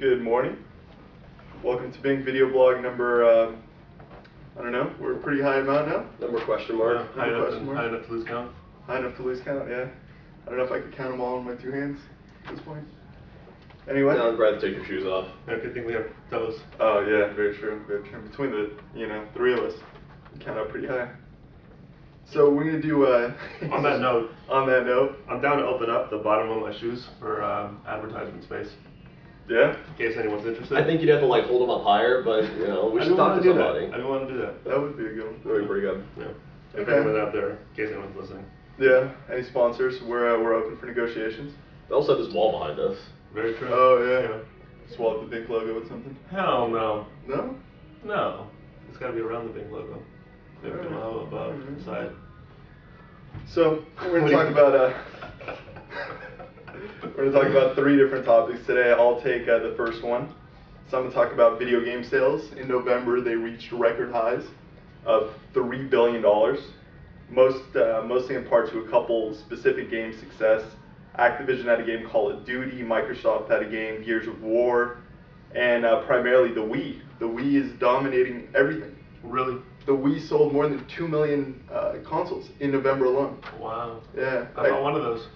Good morning. Welcome to BINC video blog number, I don't know, we're a pretty high amount now. Number question mark. Yeah, high enough to lose count. High enough to lose count, yeah. I don't know if I could count them all on my two hands at this point. Anyway. No, I'm glad to take your shoes off. Yeah, good thing we have toes. Oh yeah, very true, very true. Between the, three of us, we count up pretty high. So we're gonna do, On that note. On that note. I'm down to open up the bottom of my shoes for advertisement space. Yeah? In case anyone's interested. I think you'd have to like hold them up higher, but we should talk to somebody. I do want to do that. That would be a good one. That would be pretty good. Yeah. If anyone's out there, in case anyone's listening. Yeah. Any sponsors? We're open for negotiations. They also have this wall behind us. Very true. Oh yeah. Swap the BINC logo with something. Hell no. No? No. It's got to be around the BINC logo. Maybe above, side. So we're gonna talk about we're gonna talk about three different topics today. I'll take the first one. So I'm gonna talk about video game sales. In November, they reached record highs of $3 billion, mostly in part to a couple specific game success. Activision had a game Call of Duty, Microsoft had a game Gears of War, and primarily the Wii. The Wii is dominating everything. Really? The Wii sold more than 2 million consoles in November alone. Wow. Yeah. I bought one of those.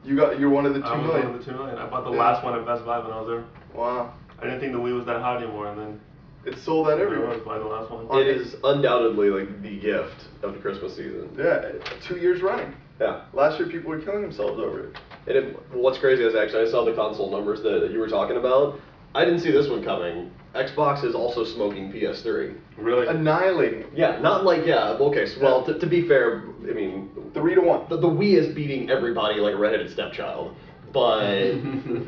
You're one of the 2 I was million. one of the 2 million. I bought the last one at Best Buy when I was there. Wow. I didn't think the Wii was that hot anymore, and then It's sold out everywhere. I was buying the last one. It is undoubtedly like the gift of the Christmas season. Yeah, 2 years running. Yeah. Last year people were killing themselves over it. And what's crazy is actually I saw the console numbers that you were talking about. I didn't see this one coming. Xbox is also smoking PS3. Really? Annihilating them. Yeah, not like, okay, so, well, to be fair, I mean... 3-1. The Wii is beating everybody like a redheaded stepchild. But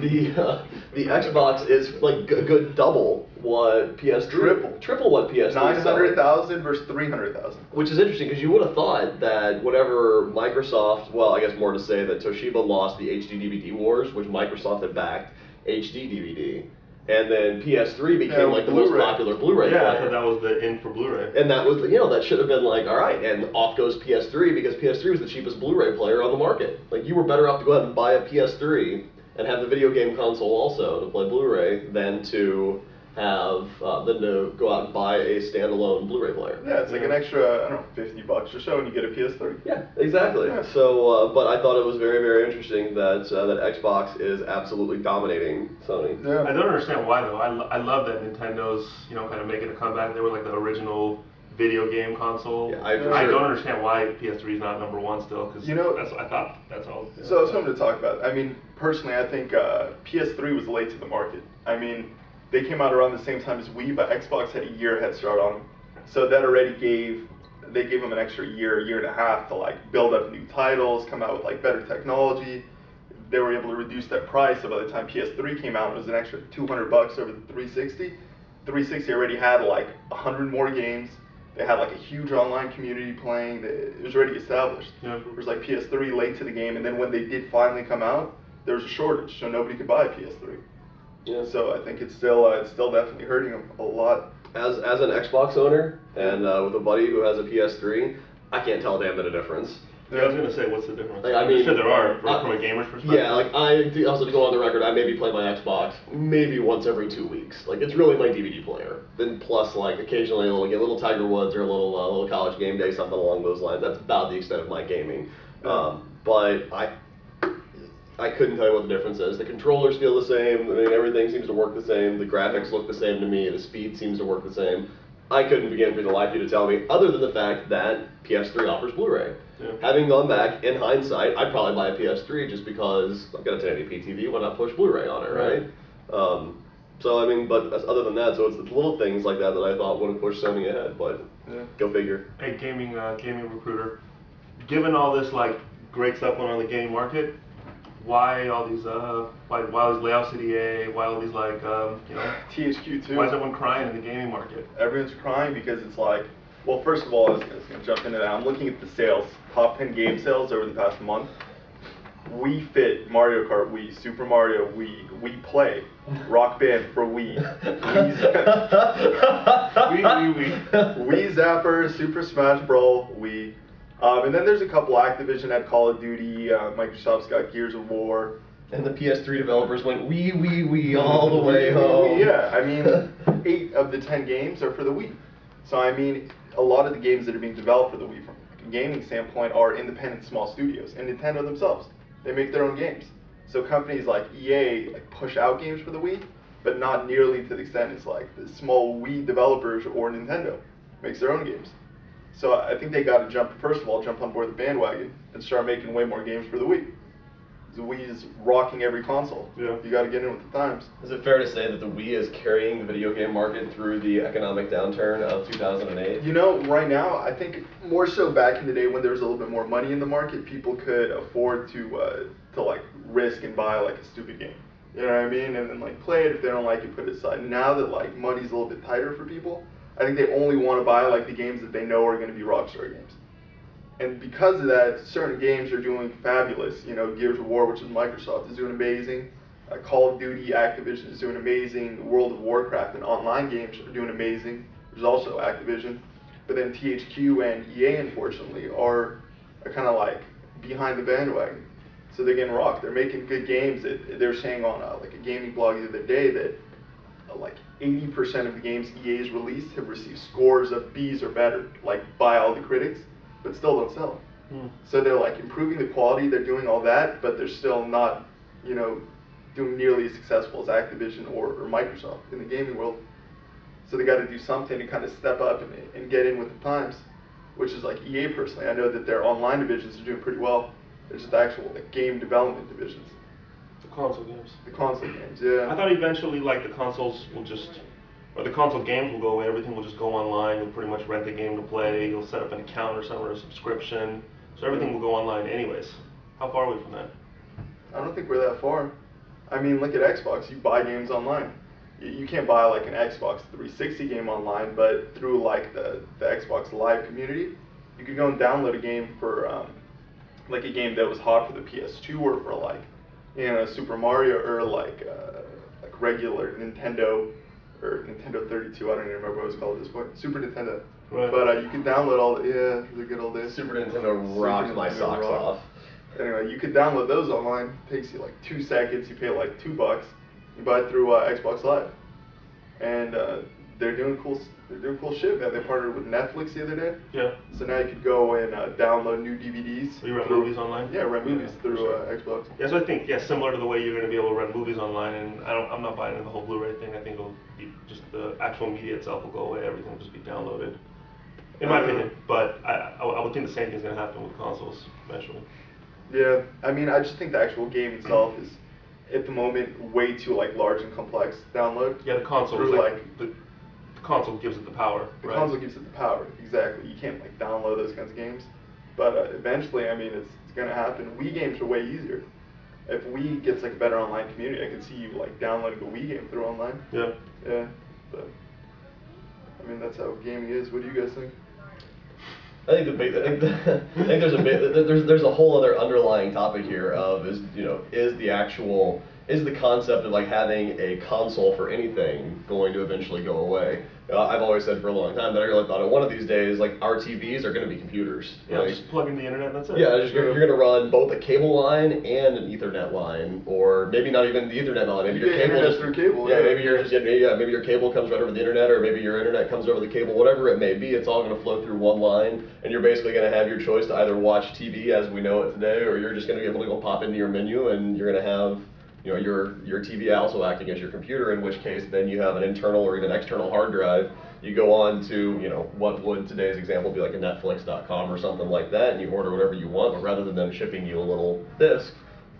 the Xbox is like a good double what PS3... Triple what PS3 900,000 versus 300,000. Which is interesting because you would have thought that whatever Microsoft... Well, I guess more to say that Toshiba lost the HD DVD wars, which Microsoft had backed, HD DVD. And then PS3 became like the most popular Blu-ray player. Yeah, I thought that was the in for Blu-ray. And that was, that should have been like, all right, and off goes PS3 because PS3 was the cheapest Blu-ray player on the market. Like, you were better off to go ahead and buy a PS3 and have the video game console also to play Blu-ray than to go out and buy a standalone Blu-ray player. Yeah, it's like an extra, I don't know, $50 or so, and you get a PS3. Yeah, exactly. Yeah. So, but I thought it was very, very interesting that Xbox is absolutely dominating Sony. Yeah. I don't understand why though. I love that Nintendo's kind of making a comeback. They were like the original video game console. Yeah, I don't understand why PS3 is not number one still, because I thought that's all. So that's something to talk about. I mean, personally, I think PS3 was late to the market. I mean, they came out around the same time as Wii, but Xbox had a year head start on them. So that already gave them an extra year and a half to like build up new titles, come out with like better technology. They were able to reduce that price. So by the time PS3 came out, it was an extra $200 over the 360. 360 already had like 100 more games. They had like a huge online community playing. It was already established. Yeah. It was like PS3 late to the game, and then when they did finally come out, there was a shortage, so nobody could buy a PS3. Yeah. So I think it's still definitely hurting them a lot. As an Xbox owner and with a buddy who has a PS3, I can't tell a damn bit of difference. Yeah, I was gonna say, what's the difference? Like, I mean, I'm sure there are from a gamer's perspective. Yeah, like I also to go on the record, I maybe play my Xbox maybe once every 2 weeks. Like, it's really my DVD player. Then plus like occasionally I'll get a little Tiger Woods or a little college game day, something along those lines. That's about the extent of my gaming. But I couldn't tell you what the difference is. The controllers feel the same. I mean, everything seems to work the same. The graphics look the same to me. The speed seems to work the same. I couldn't begin for the life of you to tell me, other than the fact that PS3 offers Blu-ray. Yeah. Having gone back, in hindsight, I'd probably buy a PS3 just because I've got a 1080p TV, why not push Blu-ray on it, right? So, I mean, but other than that, so it's the little things like that that I thought would have pushed Sony ahead, but go figure. Hey, gaming recruiter, given all this, like, great stuff going on in the gaming market, why all these why all these layoffs at EA? Why all these like THQ too? Why is everyone crying in the gaming market? Everyone's crying because it's like, well, first of all, I was gonna jump into that. I'm looking at the sales, top 10 game sales over the past month. Wii Fit, Mario Kart Wii, Super Mario Wii, Wii Play, Rock Band for Wii, Wii Zapper, Super Smash Bros. Wii. And then there's a couple. Activision had Call of Duty, Microsoft's got Gears of War, And the PS3 developers went wee all the way home. Yeah, I mean, 8 of the 10 games are for the Wii. So I mean, a lot of the games that are being developed for the Wii from a gaming standpoint are independent small studios, and Nintendo themselves, they make their own games. So companies like EA like push out games for the Wii, but not nearly to the extent as like the small Wii developers or Nintendo makes their own games. So I think they got to first of all, jump on board the bandwagon and start making way more games for the Wii. The Wii is rocking every console. Yeah. You got to get in with the times. Is it fair to say that the Wii is carrying the video game market through the economic downturn of 2008? You know, right now, I think more so back in the day when there was a little bit more money in the market, people could afford to like risk and buy like a stupid game. You know what I mean? And then like play it. If they don't like it, put it aside. Now that like money's a little bit tighter for people, I think they only want to buy like the games that they know are going to be Rockstar games. And because of that, certain games are doing fabulous. You know, Gears of War, which is Microsoft, is doing amazing. Call of Duty, Activision is doing amazing. World of Warcraft and online games are doing amazing, which is also Activision. But then THQ and EA, unfortunately, are kind of like behind the bandwagon. So they're getting rocked. They're making good games. They're saying on like a gaming blog the other day that like 80% of the games EA's released have received scores of B's or better, like by all the critics, but still don't sell. So they're like improving the quality, they're doing all that, but they're still not, you know, doing nearly as successful as Activision or Microsoft in the gaming world. So they got to do something to kind of step up and get in with the times, which is like EA personally. I know that their online divisions are doing pretty well. There's just actual like game development divisions. The console games. The console games, yeah. I thought eventually like the consoles will or the console games will go away, everything will just go online, you'll pretty much rent a game to play, you'll set up an account or something or a subscription, so everything will go online anyways. How far are we from that? I don't think we're that far. I mean, look at Xbox, you buy games online. You can't buy like an Xbox 360 game online, but through like the Xbox Live community, you could go and download a game for like a game that was hot for the PS2 or for like, you know, Super Mario or like regular Nintendo or Nintendo 32, I don't even remember what it was called at this point, Super Nintendo. Right. But you could download all the good old days. Super Nintendo rocked my socks off. Anyway, you could download those online. It takes you like 2 seconds. You pay like $2. You buy it through Xbox Live, and they're doing cool shit. Man, they partnered with Netflix the other day. Yeah. So now you could go and download new DVDs. So you rent movies online? Yeah, rent movies through sure. Xbox. Yeah, so I think similar to the way you're going to be able to rent movies online, and I'm not buying the whole Blu-ray thing. I think it'll be just the actual media itself will go away. Everything will just be downloaded, in my opinion. But I would think the same thing's going to happen with consoles eventually. Yeah, I mean, I just think the actual game itself is, at the moment, way too like large and complex to download. Yeah, the console is the console gives it the power. The console gives it the power, exactly. You can't like download those kinds of games. But eventually, I mean, it's going to happen. Wii games are way easier. If Wii gets like a better online community, I could see you like downloading a Wii game through online. Yeah. Yeah, but I mean, that's how gaming is. What do you guys think? I think there's a whole other underlying topic here of is the concept of like having a console for anything going to eventually go away. I've always said for a long time that I really thought one of these days like our TVs are going to be computers. Yeah, just plug in the internet. That's it. Yeah, you're going to run both a cable line and an Ethernet line, or maybe not even the Ethernet line. Maybe your cable just through cable. Yeah, maybe maybe your cable comes right over the internet, or maybe your internet comes over the cable. Whatever it may be, it's all going to flow through one line, and you're basically going to have your choice to either watch TV as we know it today, or you're just going to be able to go pop into your menu, and you're going to have your TV also acting as your computer, in which case then you have an internal or even external hard drive. You go on to, what would today's example be like a Netflix.com or something like that, and you order whatever you want, but rather than them shipping you a little disc,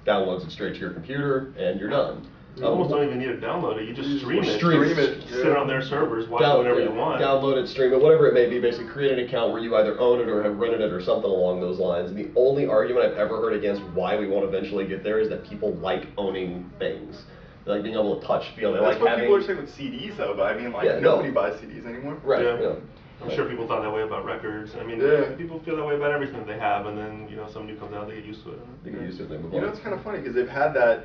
downloads it straight to your computer, and you're done. You almost don't even need to download it, you just stream it. Stream it. Sit on their servers, watch whatever you want. Download it, stream it, whatever it may be, basically create an account where you either own it or have rented it or something along those lines. And the only argument I've ever heard against why we won't eventually get there is that people like owning things. They like being able to touch, feel. They That's like what having... people are saying with CDs though, but I mean like nobody buys CDs anymore. Right. Yeah. I'm sure people thought that way about records. I mean, people feel that way about everything they have, and then something new comes out, they get used to it. They get used to it, they move on. It's kind of funny because they've had that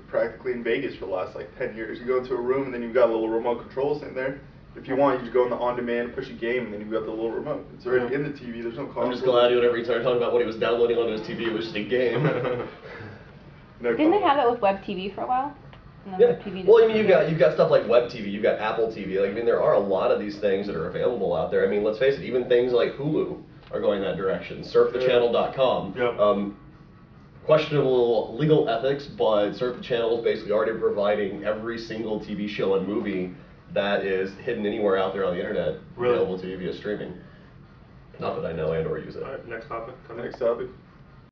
practically in Vegas for the last like 10 years. You go into a room and then you've got a little remote controls in there. If you want, you just go in the on-demand, push a game, and then you've got the little remote. It's already in the TV. There's no console. I'm just glad whenever he started talking about what he was downloading onto his TV, it was just a game. No Didn't they comment. have that with web TV for a while? And then Yeah. web TV Well, I just mean, you've got stuff like web TV, you've got Apple TV. Like, I mean, there are a lot of these things that are available out there. I mean, let's face it, even things like Hulu are going that direction. Surfthechannel.com. Yep. Questionable legal ethics, but Surf the Channel is basically already providing every single TV show and movie that is hidden anywhere out there on the internet Really? available to you via streaming. Not that I know and or use it. All right, next topic. Next topic.